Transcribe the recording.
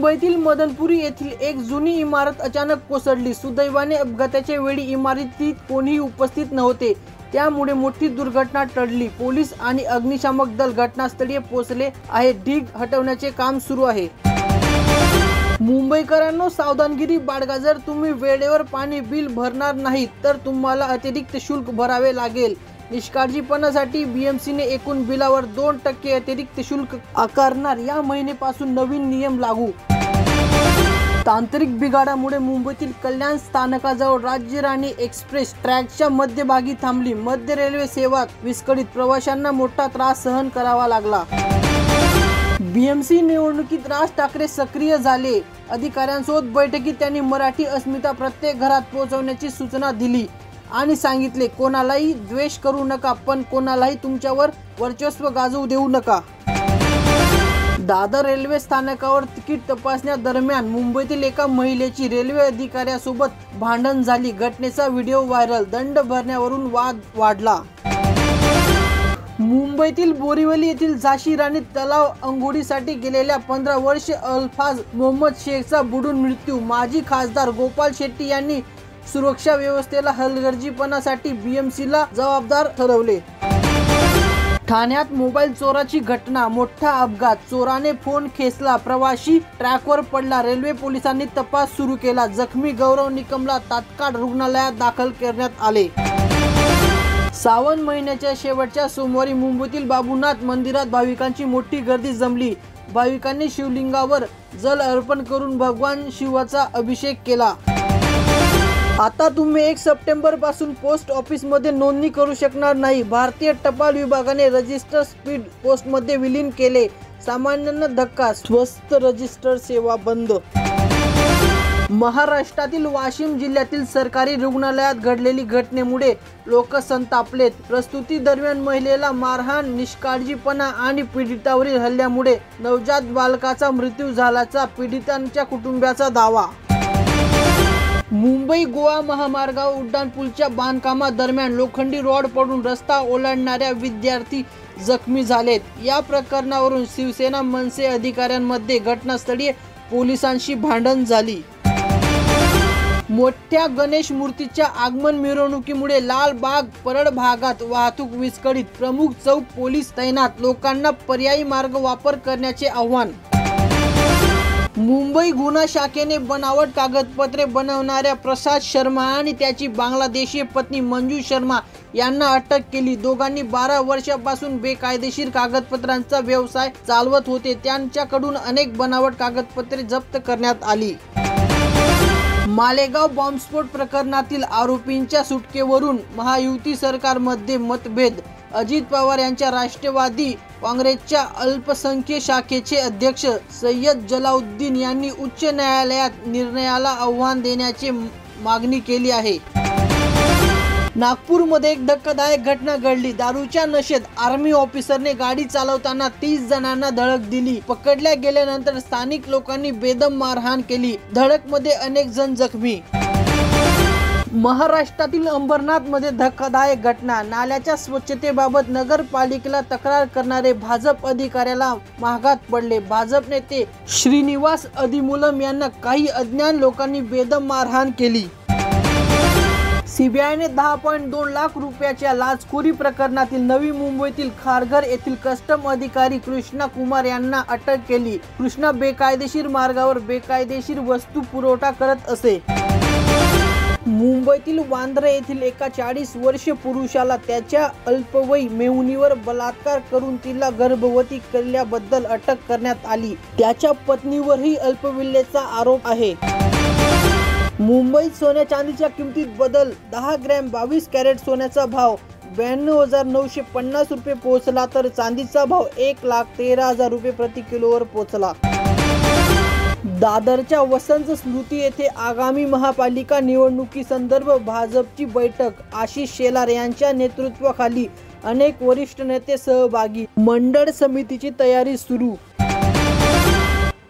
मुंबईतील मदनपुरी येथील एक जुनी इमारत अचानक कोसळली। सुदैवाने अपघाताच्या वेळी इमारतीत कोणीही उपस्थित नव्हते, त्यामुळे मोठी दुर्घटना टळली। पोलीस आणि अग्निशामक दल घटनास्थळी पोहोचले आहेत। ढीग हटवण्याचे काम सुरू आहे। मुंबईकरांनो, सावधानगिरी बाळगा। जर तुम्ही वेळेवर पाणी बिल भरणार नाही तर तुम्हाला अतिरिक्त शुल्क भरावे लागेल। निष्काळजीपणासाठी बीएमसीने एकूण बिलावर 2% अतिरिक्त शुल्क आकारणार। या महिन्यापासून नवीन नियम लागू। तांत्रिक बिघाडामुळे मुंबईतील कल्याण स्थानकाजवळ राज्य राणी एक्सप्रेस ट्रॅकच्या मध्यभागी थांबली। मध्य रेल्वे सेवा विस्कळीत, प्रवाशांना मोठा त्रास सहन करावा लागला। बीएमसी निवडणुकीत राज ठाकरे सक्रिय झाले। अधिकाऱ्यांसोबत बैठकीत त्यांनी मराठी अस्मिता प्रत्येक घरात पोहोचवण्याची सूचना दिली आणि सांगितले, कोणालाही द्वेष करू नका, पण कोणालाही तुमच्यावर वर्चस्व गाजवू देऊ नका। दादर रेल्वे स्थानकावर तिकीट तपासण्यादरम्यान मुंबईतील एका महिलेची रेल्वे अधिकाऱ्यासोबत भांडण झाली। घटनेचा व्हिडिओ व्हायरल। दंड भरण्यावरून वाद वाढला। मुंबईतील बोरिवली येथील झाशी राणी तलाव अंघोळीसाठी गेलेल्या 15 वर्षीय अल्फाज मोहम्मद शेखचा बुडून मृत्यू। माजी खासदार गोपाल शेट्टी यांनी सुरक्षा व्यवस्थेला हलगर्जीपणासाठी बीएमसीला जबाबदार ठरवले। ठाण्यात मोबाईल चोराची घटना, मोठा अपघात। चोराने फोन खेचला, प्रवाशी ट्रॅकवर पडला। रेल्वे पोलिसांनी तपास सुरू केला। जखमी गौरव निकमला तात्काळ रुग्णालयात दाखल करण्यात आले। श्रावण महिन्याच्या शेवटच्या सोमवारी मुंबईतील बाबूनाथ मंदिरात भाविकांची मोठी गर्दी जमली। भाविकांनी शिवलिंगावर जल अर्पण करून भगवान शिवाचा अभिषेक केला। आता तुम्ही 1 सप्टेंबर पासून पोस्ट ऑफिस मध्ये नोंदणी करू शकणार नाही। भारतीय टपाल विभागाने रजिस्टर स्पीड पोस्ट मध्ये विलीन केले। सामान्यांना धक्का, स्वस्त रजिस्टर सेवा बंद। महाराष्ट्रातील वाशिम जिल्ह्यातील सरकारी रुग्णालयात घडलेली घटनेमुळे लोक संतापलेत। प्रस्तुती दरम्यान महिलेला मारहाण, निष्काळजीपणा आणि पीडितावरील हल्ल्यामुळे नवजात बालकाचा मृत्यू झाल्याचा पीडितांच्या कुटुंबियाचा दावा। मुंबई गोवा महामार्गावर उड्डाणपूलच्या बांधकामादरम्यान लोखंडी रॉड पडून रस्ता ओलांडणाऱ्या विद्यार्थी जखमी झालेत। या प्रकरणावरून शिवसेना मनसे अधिकाऱ्यांमध्ये घटनास्थळी पोलिसांशी भांडण झाली। मोठ्या गणेश मूर्तीच्या आगमन मिरवणुकीमुळे लालबाग परळ भागात वाहतूक विस्कळीत। प्रमुख चौक पोलीस तैनात। लोकांना पर्यायी मार्ग वापर करण्याचे आव्हान। मुंबई गुन्हा शाखेने बनावट कागदपत्रे बनवणाऱ्या प्रसाद शर्मा आणि त्याची बांगलादेशी पत्नी मंजू शर्मा यांना अटक केली। दोघांनी 12 वर्षांपासून बेकायदेशीर कागदपत्रांचा व्यवसाय चालवत होते। त्यांच्याकडून अनेक बनावट कागदपत्रे जप्त करण्यात आली। मालेगाव बॉम्बस्फोट प्रकरणातील आरोपींच्या सुटकेवरून महायुती सरकारमध्ये मतभेद। अजित पवार यांच्या राष्ट्रवादी काँग्रेसच्या अल्पसंख्याक शाखेचे अध्यक्ष सय्यद जलाउद्दीन यांनी उच्च न्यायालयात निर्णयाला आव्हान देण्याची मागणी केली आहे। नागपूरमध्ये एक धक्कादायक घटना घडली। दारूच्या नशेत आर्मी ऑफिसरने गाडी चालवताना 30 जणांना धडक दिली। पकडल्या गेल्यानंतर स्थानिक लोकांनी बेदम मारहाण केली। धडकमध्ये अनेक जण जखमी। महाराष्ट्रातील अंबरनाथ मध्ये धक्कादायक घटना। नाल्याच्या स्वच्छतेबाबत नगरपालिकेला तक्रार करणारे भाजप अधिकाऱ्याला महागात पडले। भाजप नेते श्रीनिवास अधिमुलम यांना काही अज्ञात लोकांनी बेदम मारहाण केली। सीबीआयने 10.2 लाख रुपयाच्या लाचखोरी प्रकरणातील नवी मुंबईतील खारघर येथील कस्टम अधिकारी कृष्णा कुमार यांना अटक केली। कृष्णा बेकायदेशीर मार्गावर बेकायदेशीर वस्तू पुरवठा करत असे। मुंबईतील वांद्रे येथील एका 40 वर्षीय पुरुषाला त्याच्या अल्पवयीन मेहुणीवर बलात्कार करून तिला गर्भवती केल्याबद्दल अटक करण्यात आली। त्याच्या पत्नीवरही अल्पविल्यतेचा आरोप आहे। मुंबईत सोन्या चांदीच्या किमतीत बदल। 10 ग्रॅम 22 कॅरेट सोन्याचा भाव 92,950 रुपये पोहोचला, तर चांदीचा भाव 1,13,000 रुपये प्रति किलोवर पोहोचला। दादरच्या वसंत स्मृती येथे आगामी महापालिका निवडणुकीसंदर्भ भाजपची बैठक। आशिष शेलार यांच्या नेतृत्वाखाली अनेक वरिष्ठ नेते सहभागी। मंडळ समितीची तयारी सुरू।